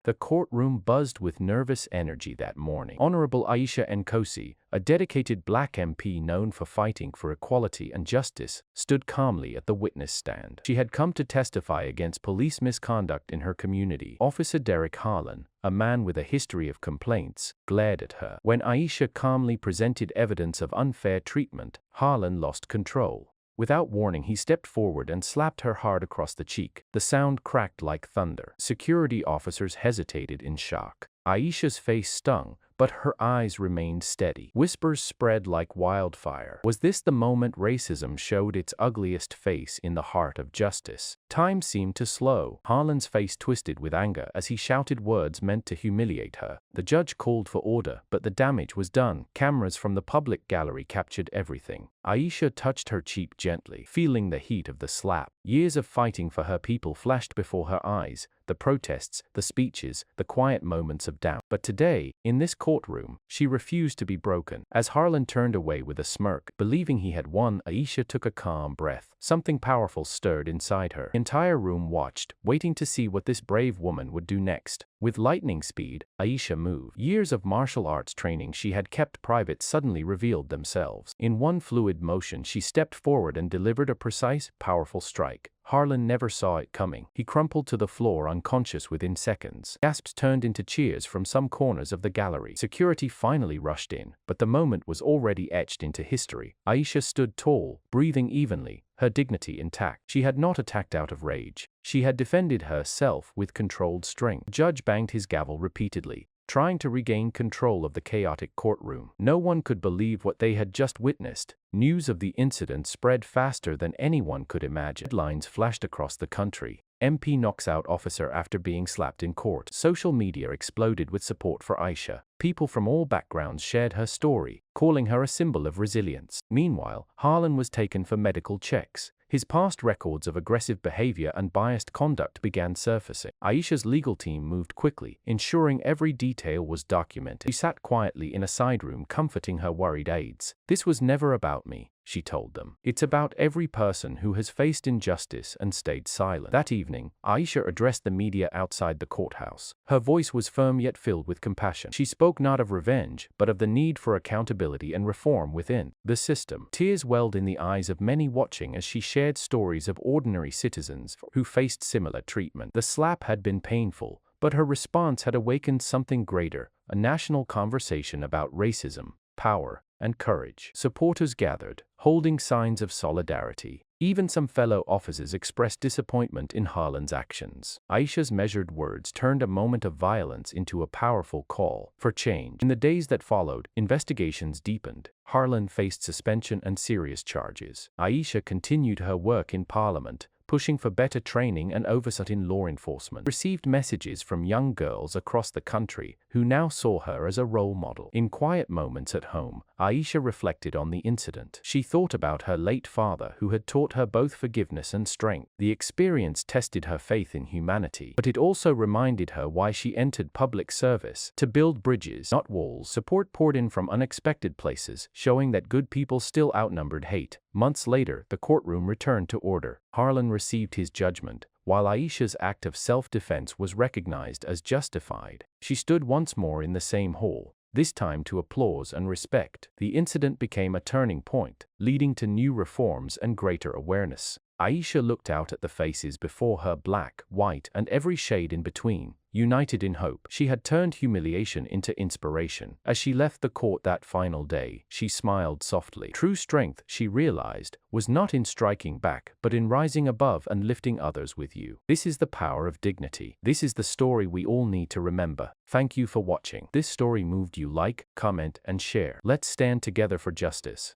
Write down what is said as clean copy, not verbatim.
The courtroom buzzed with nervous energy that morning. Honorable Aisha Nkosi, a dedicated black MP known for fighting for equality and justice, stood calmly at the witness stand. She had come to testify against police misconduct in her community. Officer Derek Harlan, a man with a history of complaints, glared at her. When Aisha calmly presented evidence of unfair treatment, Harlan lost control. Without warning, he stepped forward and slapped her hard across the cheek. The sound cracked like thunder. Security officers hesitated in shock. Aisha's face stung, but her eyes remained steady. Whispers spread like wildfire. Was this the moment racism showed its ugliest face in the heart of justice? Time seemed to slow. Harlan's face twisted with anger as he shouted words meant to humiliate her. The judge called for order, but the damage was done. Cameras from the public gallery captured everything. Aisha touched her cheek gently, feeling the heat of the slap. Years of fighting for her people flashed before her eyes. The protests, the speeches, the quiet moments of doubt. But today, in this courtroom, she refused to be broken. As Harlan turned away with a smirk, believing he had won, Aisha took a calm breath. Something powerful stirred inside her. The entire room watched, waiting to see what this brave woman would do next. With lightning speed, Aisha moved. Years of martial arts training she had kept private suddenly revealed themselves. In one fluid motion, she stepped forward and delivered a precise, powerful strike. Harlan never saw it coming. He crumpled to the floor unconscious within seconds. Gasps turned into cheers from some corners of the gallery. Security finally rushed in, but the moment was already etched into history. Aisha stood tall, breathing evenly, her dignity intact. She had not attacked out of rage. She had defended herself with controlled strength. The judge banged his gavel repeatedly, trying to regain control of the chaotic courtroom. No one could believe what they had just witnessed. News of the incident spread faster than anyone could imagine. Headlines flashed across the country. MP knocks out officer after being slapped in court. Social media exploded with support for Aisha. People from all backgrounds shared her story, calling her a symbol of resilience. Meanwhile, Harlan was taken for medical checks. His past records of aggressive behavior and biased conduct began surfacing. Aisha's legal team moved quickly, ensuring every detail was documented. She sat quietly in a side room comforting her worried aides. "This was never about me," she told them. "It's about every person who has faced injustice and stayed silent." That evening, Aisha addressed the media outside the courthouse. Her voice was firm yet filled with compassion. She spoke not of revenge, but of the need for accountability and reform within the system. Tears welled in the eyes of many watching as she shared stories of ordinary citizens who faced similar treatment. The slap had been painful, but her response had awakened something greater, a national conversation about racism, power, and courage. Supporters gathered, holding signs of solidarity. Even some fellow officers expressed disappointment in Harlan's actions. Aisha's measured words turned a moment of violence into a powerful call for change. In the days that followed, investigations deepened. Harlan faced suspension and serious charges. Aisha continued her work in Parliament, pushing for better training and oversight in law enforcement. Received messages from young girls across the country who now saw her as a role model. In quiet moments at home, Aisha reflected on the incident. She thought about her late father who had taught her both forgiveness and strength. The experience tested her faith in humanity, but it also reminded her why she entered public service: to build bridges, not walls. Support poured in from unexpected places, showing that good people still outnumbered hate. Months later, the courtroom returned to order. Harlan received his judgment, while Aisha's act of self-defense was recognized as justified. She stood once more in the same hall, this time to applause and respect. The incident became a turning point, leading to new reforms and greater awareness. Aisha looked out at the faces before her, black, white, and every shade in between, united in hope. She had turned humiliation into inspiration. As she left the court that final day, she smiled softly. True strength, she realized, was not in striking back, but in rising above and lifting others with you. This is the power of dignity. This is the story we all need to remember. Thank you for watching. This story moved you. Like, comment, and share. Let's stand together for justice.